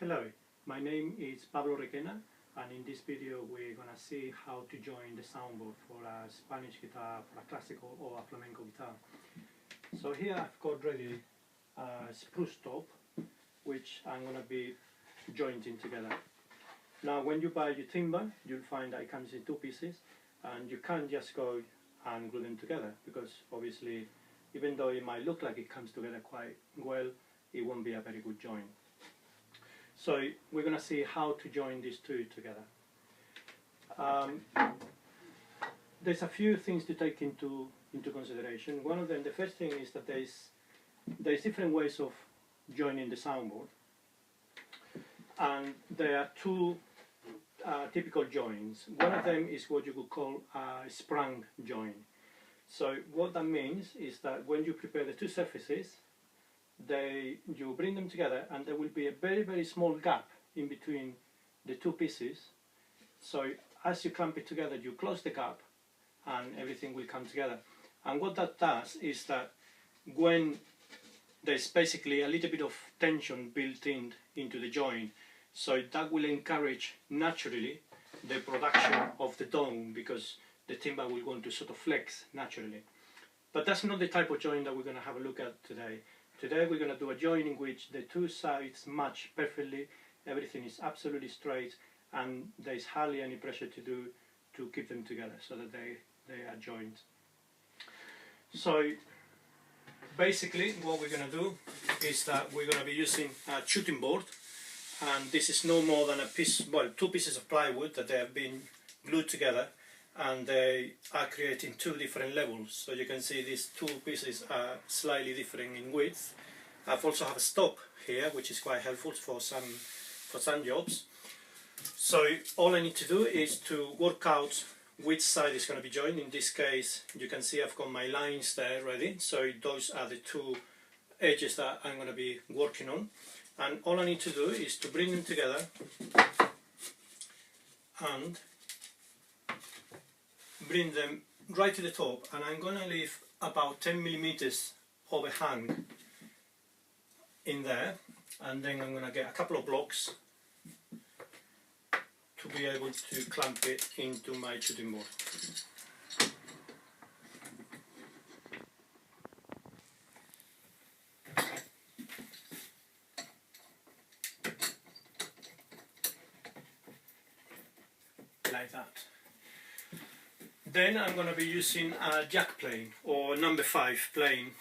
Hello, my name is Pablo Requena, and in this video we're gonna see how to join the soundboard for a Spanish guitar, for a classical or a flamenco guitar. So here I've got ready a spruce top which I'm gonna be jointing together. Now when you buy your timber, you'll find that it comes in two pieces, and you can't just go and glue them together, because obviously even though it might look like it comes together quite well, it won't be a very good join. So we're going to see how to join these two together. There's a few things to take into consideration. One of them, the first thing, is that there's different ways of joining the soundboard, and there are two typical joins. One of them is what you could call a sprung join. So what that means is that when you prepare the two surfaces, you bring them together, and there will be a very, very small gap in between the two pieces. So as you clamp it together, you close the gap and everything will come together. And what that does is that when there's basically a little bit of tension built into the joint, so that will encourage naturally the production of the tone, because the timber will want to sort of flex naturally. But that's not the type of joint that we're going to have a look at today. Today we're going to do a join in which the two sides match perfectly, everything is absolutely straight, and there's hardly any pressure to keep them together so that they are joined. So basically what we're going to do is that we're going to be using a shooting board, and this is no more than two pieces of plywood that they have been glued together, and they are creating two different levels. So you can see these two pieces are slightly different in width. I've also have a stop here, which is quite helpful for some jobs. So all I need to do is to work out which side is going to be joined. In this case, you can see I've got my lines there ready. So those are the two edges that I'm going to be working on. And all I need to do is to bring them together and bring them right to the top, and I'm going to leave about 10 millimeters overhang in there, and then I'm going to get a couple of blocks to be able to clamp it into my shooting board. Like that. Then I'm going to be using a jack plane, or number 5 plane.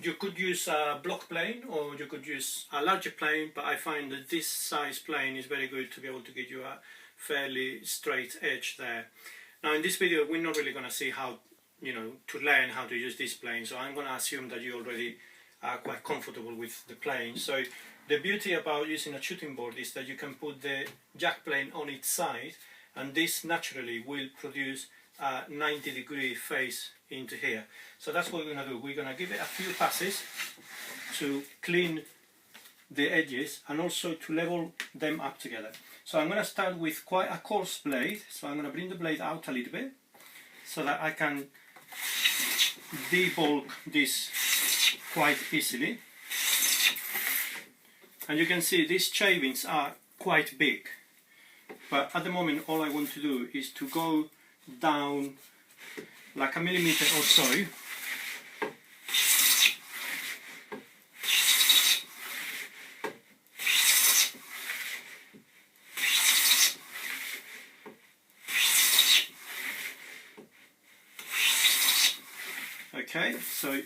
You could use a block plane, or you could use a larger plane, but I find that this size plane is very good to be able to give you a fairly straight edge there. Now in this video we're not really going to see how, to learn how to use this plane, so I'm going to assume that you already are quite comfortable with the plane. So the beauty about using a shooting board is that you can put the jack plane on its side, and this naturally will produce a 90-degree face into here. So that's what we're going to do. We're going to give it a few passes to clean the edges and also to level them up together. So I'm going to start with quite a coarse blade. So I'm going to bring the blade out a little bit so that I can debulk this quite easily. And you can see these shavings are quite big. But at the moment all I want to do is to go down like a millimeter or so. Okay, so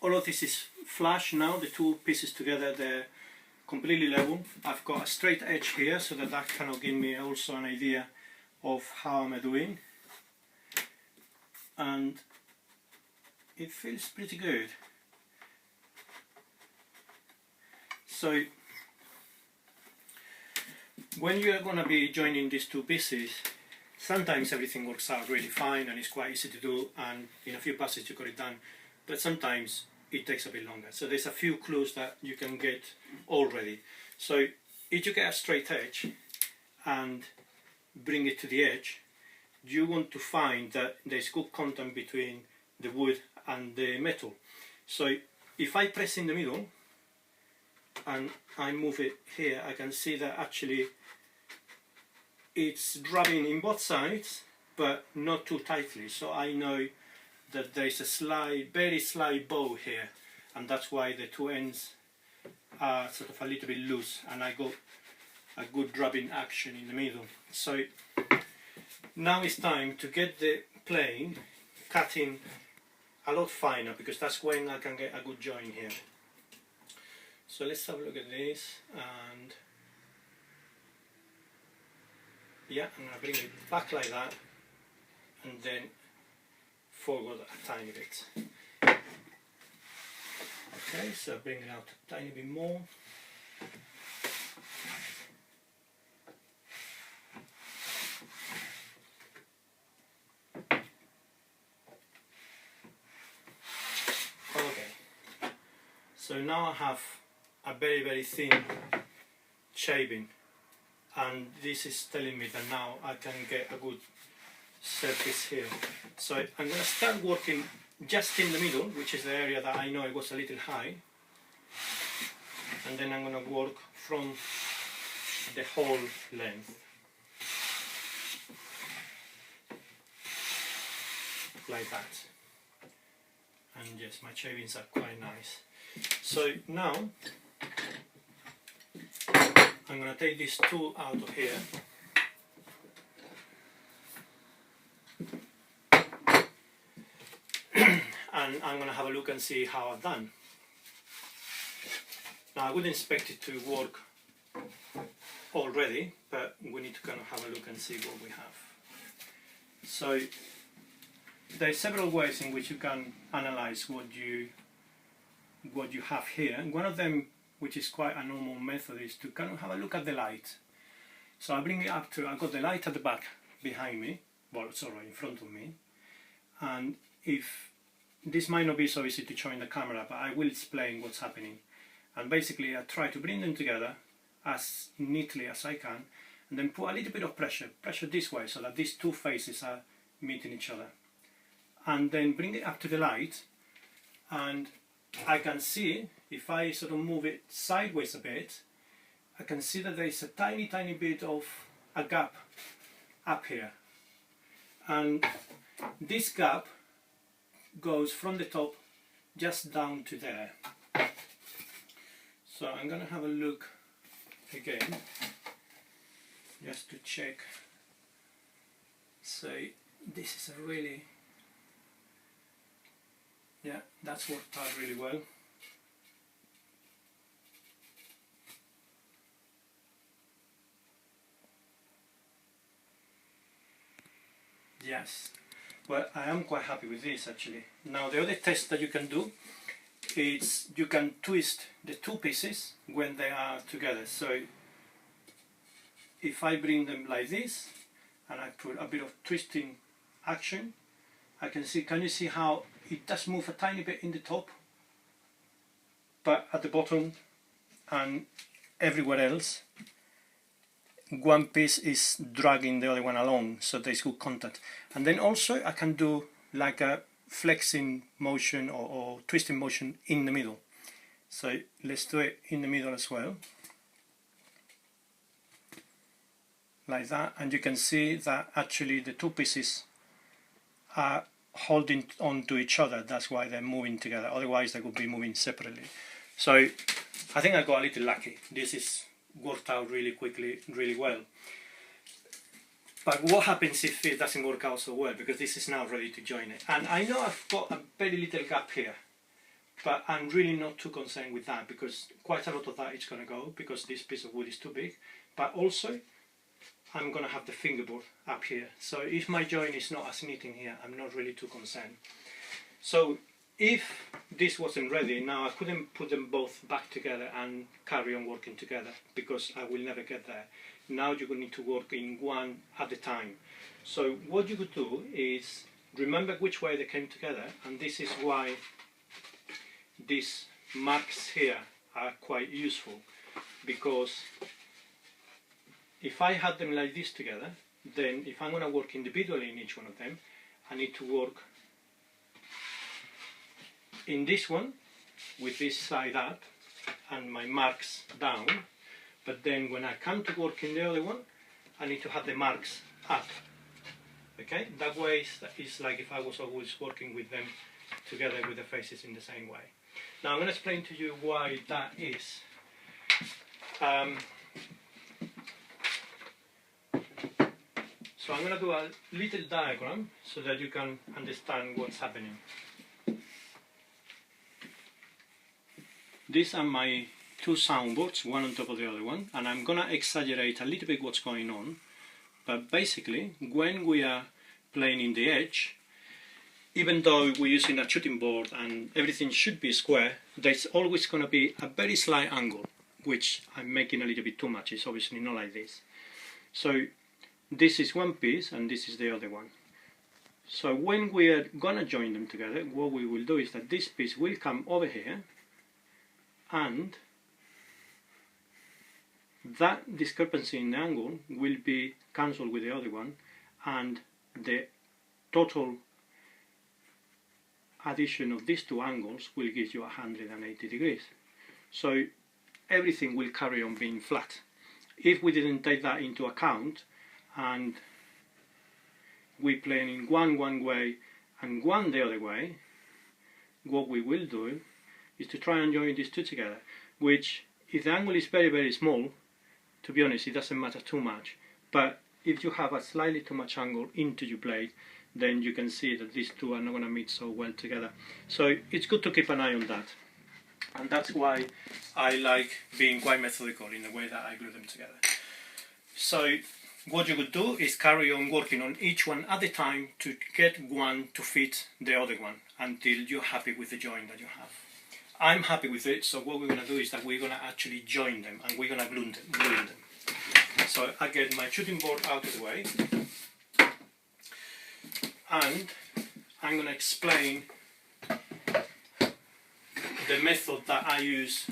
all of this is flush now, the two pieces together, they're completely level. I've got a straight edge here, so that kind of give me also an idea of how I'm doing, and it feels pretty good. So when you are going to be joining these two pieces, sometimes everything works out really fine and it's quite easy to do, and in a few passes you got it done, but sometimes it takes a bit longer. So there's a few clues that you can get already. So if you get a straight edge and bring it to the edge, you want to find that there's good contact between the wood and the metal. So if I press in the middle, and I move it here, I can see that actually it's rubbing in both sides, but not too tightly. So I know that there is a slight, very slight bow here, and that's why the two ends are sort of a little bit loose, and I got a good rubbing action in the middle. So now it's time to get the plane cutting a lot finer, because that's when I can get a good join here. So let's have a look at this, and yeah, I'm going to bring it back like that and then forward a tiny bit. Okay, so bring it out a tiny bit more. Okay, so now I have a very, very thin shaving, and this is telling me that now I can get a good surface here. So I'm going to start working just in the middle, which is the area that I know it was a little high, and then I'm going to work from the whole length, like that. And yes, my shavings are quite nice. So now I'm going to take these two out of here, and I'm going to have a look and see how I've done. Now I would expect it to work already, but we need to kind of have a look and see what we have. So there are several ways in which you can analyze what you have here, and one of them, which is quite a normal method, is to kind of have a look at the light. So I bring it up to, I've got the light at the back behind me, well, sorry, in front of me, and if this might not be so easy to show in the camera, but I will explain what's happening. And basically I try to bring them together as neatly as I can, and then put a little bit of pressure this way, so that these two faces are meeting each other, and then bring it up to the light, and I can see, if I sort of move it sideways a bit, I can see that there is a tiny bit of a gap up here, and this gap goes from the top just down to there. So I'm going to have a look again just to check. So this is a really, yeah, that's worked out really well. Yes, well, I am quite happy with this actually. Now the other test that you can do is you can twist the two pieces when they are together. So if I bring them like this and I put a bit of twisting action, I can see, can you see how it does move a tiny bit in the top, but at the bottom and everywhere else one piece is dragging the other one along, so there's good contact. And then also I can do like a flexing motion or twisting motion in the middle. So let's do it in the middle as well, like that, and you can see that actually the two pieces are holding on to each other. That's why they're moving together, otherwise they would be moving separately. So I think I got a little lucky. This is worked out really quickly, really well. But what happens if it doesn't work out so well? Because this is now ready to join it, and I know I've got a very little gap here, but I'm really not too concerned with that, because quite a lot of that is going to go, because this piece of wood is too big. But also I'm going to have the fingerboard up here, so if my joint is not as neat in here, I'm not really too concerned. So if this wasn't ready, now I couldn't put them both back together and carry on working together, because I will never get there. Now you're going to need to work in one at a time. So what you could do is remember which way they came together, and this is why these marks here are quite useful, because if I had them like this together, then if I'm going to work individually in each one of them, I need to work in this one with this side up, and my marks down, but then when I come to work in the other one, I need to have the marks up. Okay, that way it's like if I was always working with them together with the faces in the same way. Now I'm going to explain to you why that is. So I'm going to do a little diagram so that you can understand what's happening. These are my two soundboards, one on top of the other one, and I'm going to exaggerate a little bit what's going on. But basically, when we are playing in the edge, even though we're using a shooting board and everything should be square, there's always going to be a very slight angle, which I'm making a little bit too much. It's obviously not like this. So this is one piece and this is the other one. So when we are going to join them together, what we will do is that this piece will come over here, and that discrepancy in the angle will be cancelled with the other one, and the total addition of these two angles will give you 180 degrees. So everything will carry on being flat. If we didn't take that into account and we play in one way and one the other way, what we will do is to try and join these two together, which if the angle is very small, to be honest, it doesn't matter too much. But if you have a slightly too much angle into your blade, then you can see that these two are not going to meet so well together. So it's good to keep an eye on that. And that's why I like being quite methodical in the way that I glue them together. So what you could do is carry on working on each one at a time to get one to fit the other one until you're happy with the join that you have. I'm happy with it, so what we're going to do is that we're going to actually join them and we're going to glue them. So I get my shooting board out of the way, and I'm going to explain the method that I use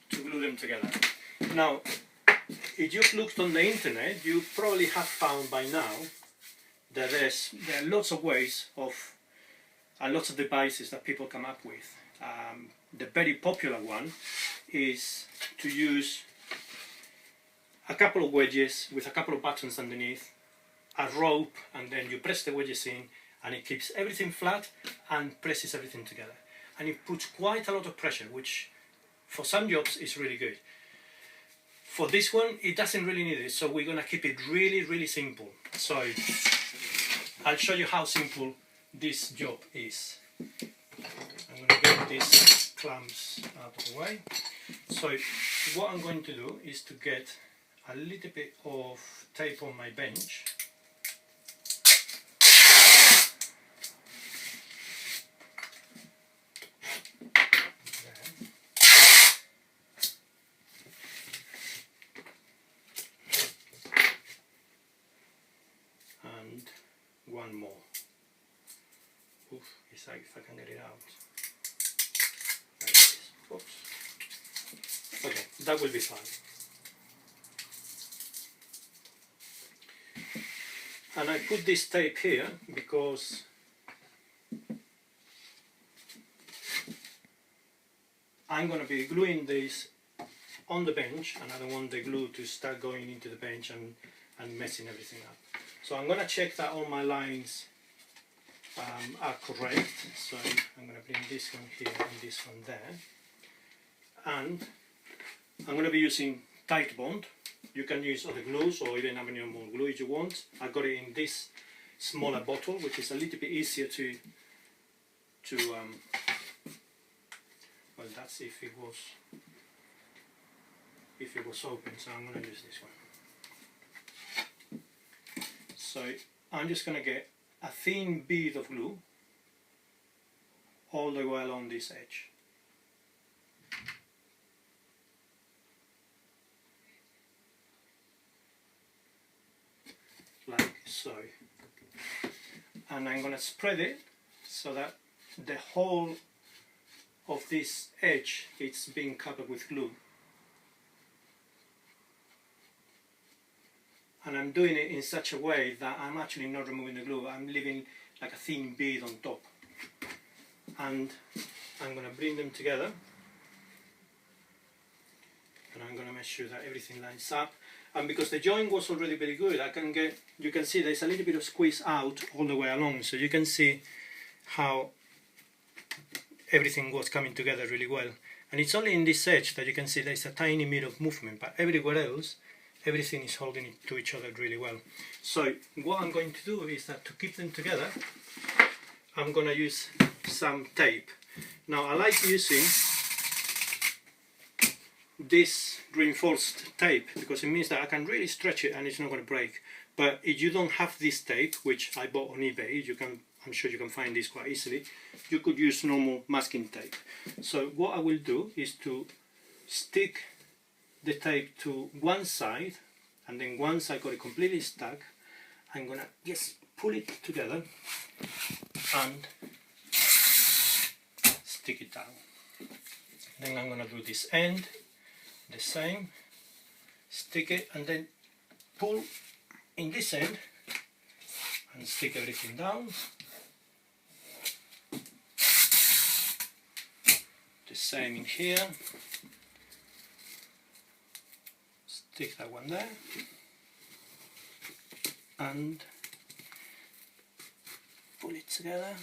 to glue them together. Now, if you've looked on the internet, you probably have found by now that there are lots of ways of and lots of devices that people come up with. The very popular one is to use a couple of wedges with a couple of buttons underneath, a rope, and then you press the wedges in and it keeps everything flat and presses everything together. And it puts quite a lot of pressure, which for some jobs is really good. For this one, it doesn't really need it, so we're going to keep it really simple. So I'll show you how simple this job is. I'm going to get these clamps out of the way. So what I'm going to do is to get a little bit of tape on my bench. And one more. Oof, it's like if I can get it out. Like this. Oops. Okay, that will be fine. And I put this tape here because I'm going to be gluing this on the bench, and I don't want the glue to start going into the bench and messing everything up. So I'm going to check that all my lines are correct. So I'm going to bring this one here and this one there. And I'm going to be using tight bond. You can use other glues or even ammonium glue if you want. I got it in this smaller bottle, which is a little bit easier to well, that's if it was open, so I'm going to use this one. So I'm just going to get a thin bead of glue all the way along this edge. Like so. And I'm going to spread it so that the whole of this edge is being covered with glue. And I'm doing it in such a way that I'm actually not removing the glue, I'm leaving like a thin bead on top. And I'm going to bring them together, and I'm going to make sure that everything lines up. And because the joint was already very good, you can see there's a little bit of squeeze out all the way along, so you can see how everything was coming together really well. And it's only in this edge that you can see there's a tiny bit of movement, but everywhere else everything is holding it to each other really well. So what I'm going to do is that to keep them together, I'm going to use some tape. Now I like using this reinforced tape because it means that I can really stretch it and it's not going to break. But if you don't have this tape, which I bought on eBay, I'm sure you can find this quite easily, you could use normal masking tape. So what I will do is to stick the tape to one side, and then once I got it completely stuck, I'm going to just pull it together and stick it down. Then I'm going to do this end the same, stick it and then pull in this end and stick everything down. The same in here, stick that one there and pull it together.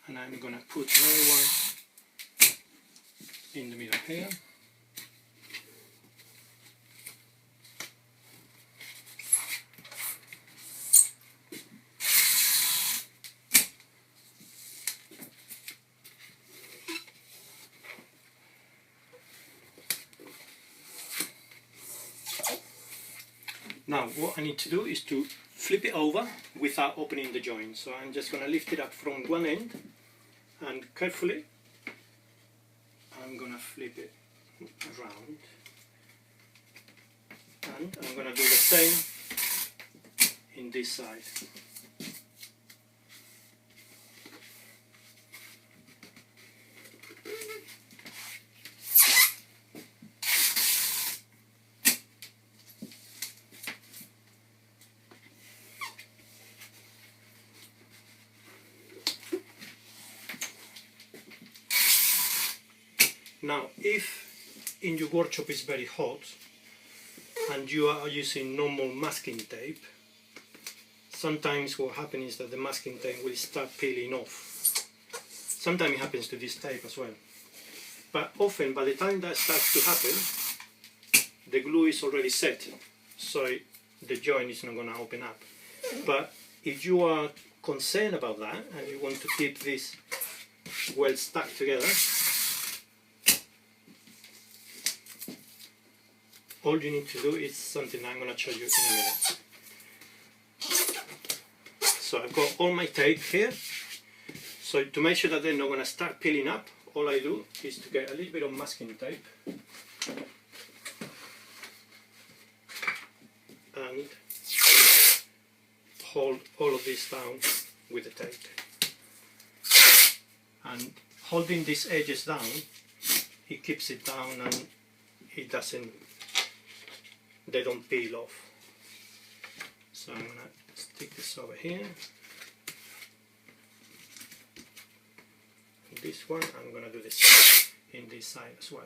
And I'm going to put another one in the middle here. Now what I need to do is to flip it over without opening the joint. So I'm just going to lift it up from one end and carefully I'm going to flip it around, and I'm going to do the same in this side. Now, if in your workshop is very hot and you are using normal masking tape, sometimes what happens is that the masking tape will start peeling off. Sometimes it happens to this tape as well. But often, by the time that starts to happen, the glue is already set, so the joint is not going to open up. But if you are concerned about that and you want to keep this well stuck together, all you need to do is something I'm going to show you in a minute. So I've got all my tape here. So to make sure that they're not going to start peeling up, all I do is to get a little bit of masking tape and hold all of this down with the tape. And holding these edges down, it keeps it down and they don't peel off. So I'm going to stick this over here. And this one, I'm going to do the same in this side as well.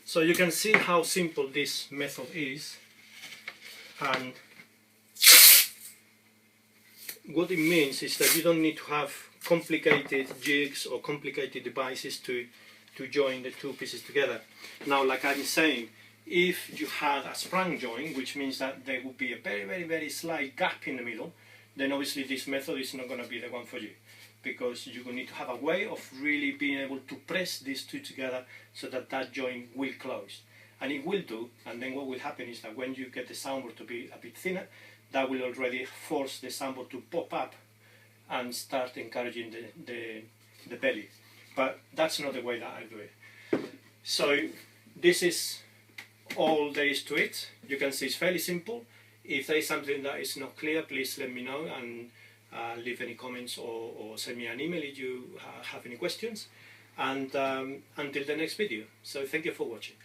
So you can see how simple this method is, and what it means is that you don't need to have complicated jigs or complicated devices to join the two pieces together. Now, like I was saying, if you had a sprung joint, which means that there would be a very slight gap in the middle, then obviously this method is not going to be the one for you, because you will need to have a way of really being able to press these two together so that that joint will close. And it will do, and then what will happen is that when you get the soundboard to be a bit thinner, that will already force the soundboard to pop up and start encouraging the belly. But that's not the way that I do it. So this is all there is to it. You can see it's fairly simple. If there is something that is not clear, please let me know and leave any comments or send me an email if you have any questions. And until the next video. So thank you for watching.